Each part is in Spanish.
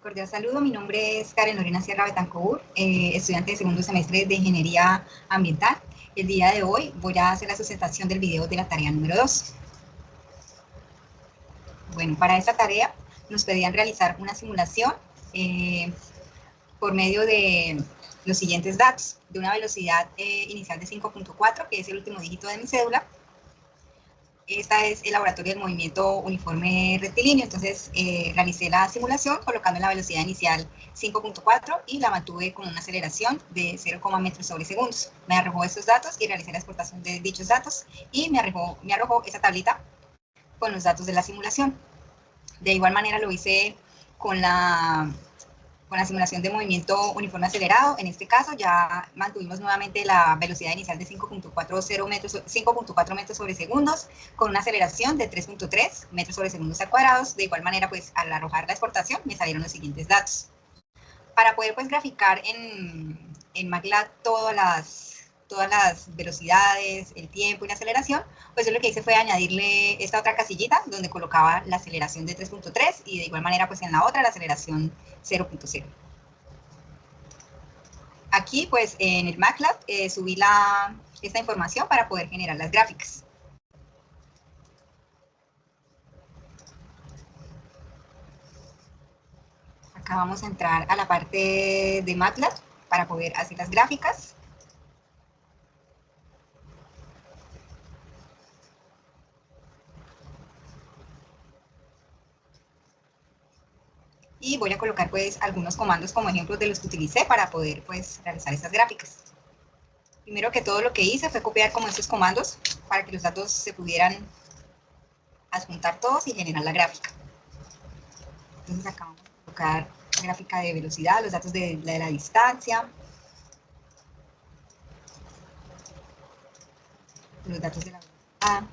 Cordial saludo, mi nombre es Karen Lorena Sierra Betancourt, estudiante de segundo semestre de Ingeniería Ambiental. El día de hoy voy a hacer la sustentación del video de la tarea número 2. Bueno, para esta tarea nos pedían realizar una simulación por medio de los siguientes datos, de una velocidad inicial de 5.4, que es el último dígito de mi cédula. Esta es el laboratorio del movimiento uniforme rectilíneo, entonces realicé la simulación colocando en la velocidad inicial 5.4 y la mantuve con una aceleración de 0, metros sobre segundos. Me arrojó estos datos y realicé la exportación de dichos datos y me arrojó esa tablita con los datos de la simulación. De igual manera lo hice con la simulación de movimiento uniforme acelerado. En este caso ya mantuvimos nuevamente la velocidad inicial de 5.4 metros sobre segundos con una aceleración de 3.3 metros sobre segundos al cuadrado. De igual manera, pues al arrojar la exportación me salieron los siguientes datos. Para poder pues graficar en MATLAB todas las velocidades, el tiempo y la aceleración, pues yo lo que hice fue añadirle esta otra casillita donde colocaba la aceleración de 3.3 y de igual manera pues en la otra la aceleración 0.0. Aquí pues en el MATLAB subí esta información para poder generar las gráficas. Acá vamos a entrar a la parte de MATLAB para poder hacer las gráficas. Y voy a colocar pues algunos comandos como ejemplos de los que utilicé para poder pues realizar estas gráficas. Primero que todo lo que hice fue copiar como estos comandos para que los datos se pudieran adjuntar todos y generar la gráfica. Entonces acá vamos a colocar la gráfica de velocidad, los datos de la distancia, los datos de la velocidad,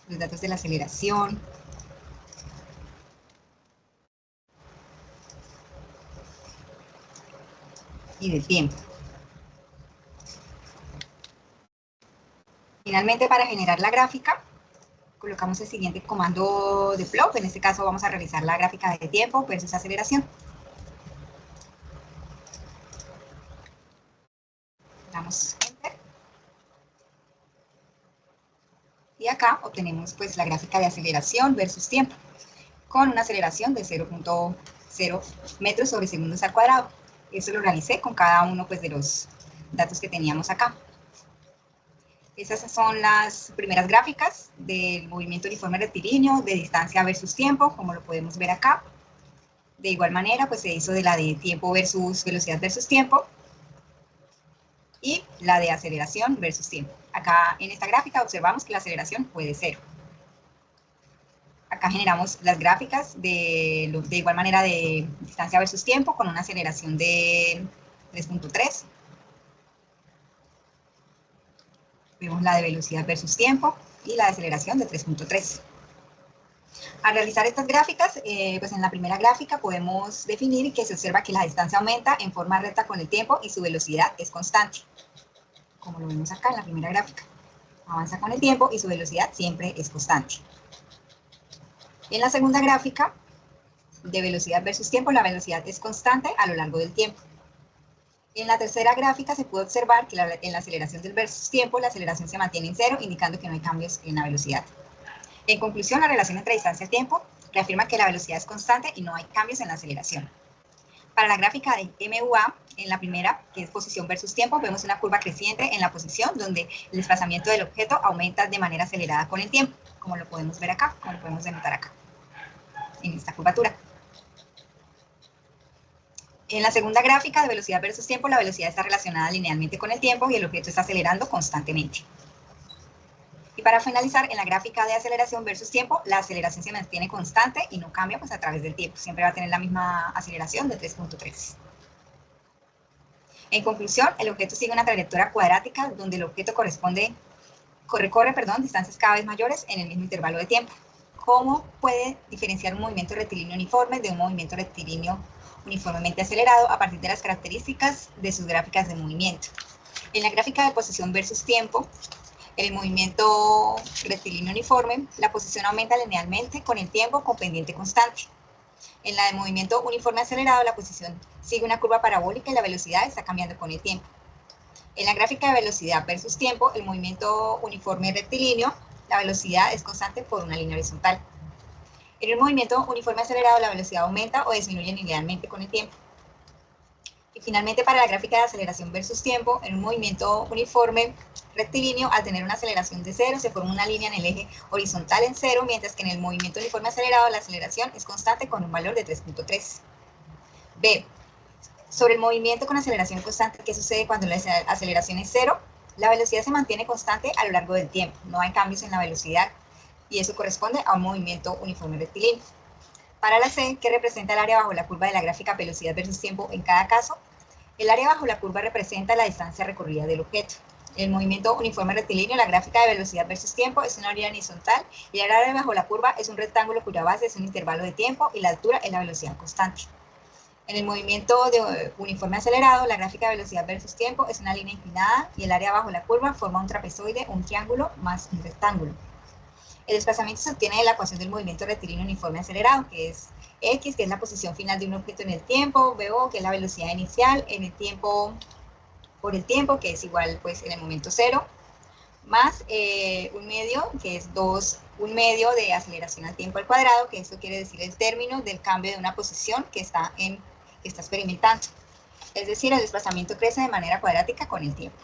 los datos de la aceleración, y del tiempo. Finalmente, para generar la gráfica, colocamos el siguiente comando de plot. En este caso vamos a realizar la gráfica de tiempo versus aceleración. Damos Enter. Y acá obtenemos pues la gráfica de aceleración versus tiempo, con una aceleración de 0.0 metros sobre segundos al cuadrado. Eso lo realicé con cada uno pues de los datos que teníamos acá. Estas son las primeras gráficas del movimiento uniforme rectilíneo de distancia versus tiempo, como lo podemos ver acá. De igual manera, pues se hizo de la de tiempo versus velocidad versus tiempo y la de aceleración versus tiempo. Acá en esta gráfica observamos que la aceleración fue de 0. Acá generamos las gráficas de igual manera de distancia versus tiempo con una aceleración de 3.3. Vemos la de velocidad versus tiempo y la de aceleración de 3.3. Al realizar estas gráficas, pues en la primera gráfica podemos definir que se observa que la distancia aumenta en forma recta con el tiempo y su velocidad es constante. Como lo vemos acá en la primera gráfica. Avanza con el tiempo y su velocidad siempre es constante. En la segunda gráfica, de velocidad versus tiempo, la velocidad es constante a lo largo del tiempo. En la tercera gráfica se puede observar que en la aceleración del versus tiempo, la aceleración se mantiene en 0, indicando que no hay cambios en la velocidad. En conclusión, la relación entre distancia y tiempo reafirma que la velocidad es constante y no hay cambios en la aceleración. Para la gráfica de MUA, en la primera, que es posición versus tiempo, vemos una curva creciente en la posición donde el desplazamiento del objeto aumenta de manera acelerada con el tiempo, como lo podemos ver acá, como lo podemos denotar acá, en esta curvatura. En la segunda gráfica de velocidad versus tiempo, la velocidad está relacionada linealmente con el tiempo y el objeto está acelerando constantemente. Y para finalizar, en la gráfica de aceleración versus tiempo, la aceleración se mantiene constante y no cambia pues, a través del tiempo. Siempre va a tener la misma aceleración de 3.3. En conclusión, el objeto sigue una trayectoria cuadrática donde el objeto recorre distancias cada vez mayores en el mismo intervalo de tiempo. ¿Cómo puede diferenciar un movimiento rectilíneo uniforme de un movimiento rectilíneo uniformemente acelerado a partir de las características de sus gráficas de movimiento? En la gráfica de posición versus tiempo, En el movimiento rectilíneo uniforme, la posición aumenta linealmente con el tiempo con pendiente constante. En la de movimiento uniforme acelerado, la posición sigue una curva parabólica y la velocidad está cambiando con el tiempo. En la gráfica de velocidad versus tiempo, el movimiento uniforme rectilíneo, la velocidad es constante por una línea horizontal. En el movimiento uniforme acelerado, la velocidad aumenta o disminuye linealmente con el tiempo. Y finalmente, para la gráfica de aceleración versus tiempo, en un movimiento uniforme rectilíneo, al tener una aceleración de 0, se forma una línea en el eje horizontal en 0, mientras que en el movimiento uniforme acelerado, la aceleración es constante con un valor de 3.3. B. Sobre el movimiento con aceleración constante, ¿qué sucede cuando la aceleración es 0? La velocidad se mantiene constante a lo largo del tiempo, no hay cambios en la velocidad, y eso corresponde a un movimiento uniforme rectilíneo. Para la C, ¿qué representa el área bajo la curva de la gráfica velocidad versus tiempo en cada caso? El área bajo la curva representa la distancia recorrida del objeto. En el movimiento uniforme rectilíneo, la gráfica de velocidad versus tiempo es una línea horizontal y el área bajo la curva es un rectángulo cuya base es un intervalo de tiempo y la altura es la velocidad constante. En el movimiento de uniforme acelerado, la gráfica de velocidad versus tiempo es una línea inclinada y el área bajo la curva forma un trapezoide, un triángulo más un rectángulo. El desplazamiento se obtiene de la ecuación del movimiento rectilíneo uniforme acelerado, que es x, que es la posición final de un objeto en el tiempo, VO, que es la velocidad inicial en el tiempo, por el tiempo, que es igual pues en el momento 0, más un medio, que es un medio de aceleración al tiempo al cuadrado, que esto quiere decir el término del cambio de una posición que está experimentando. Es decir, el desplazamiento crece de manera cuadrática con el tiempo.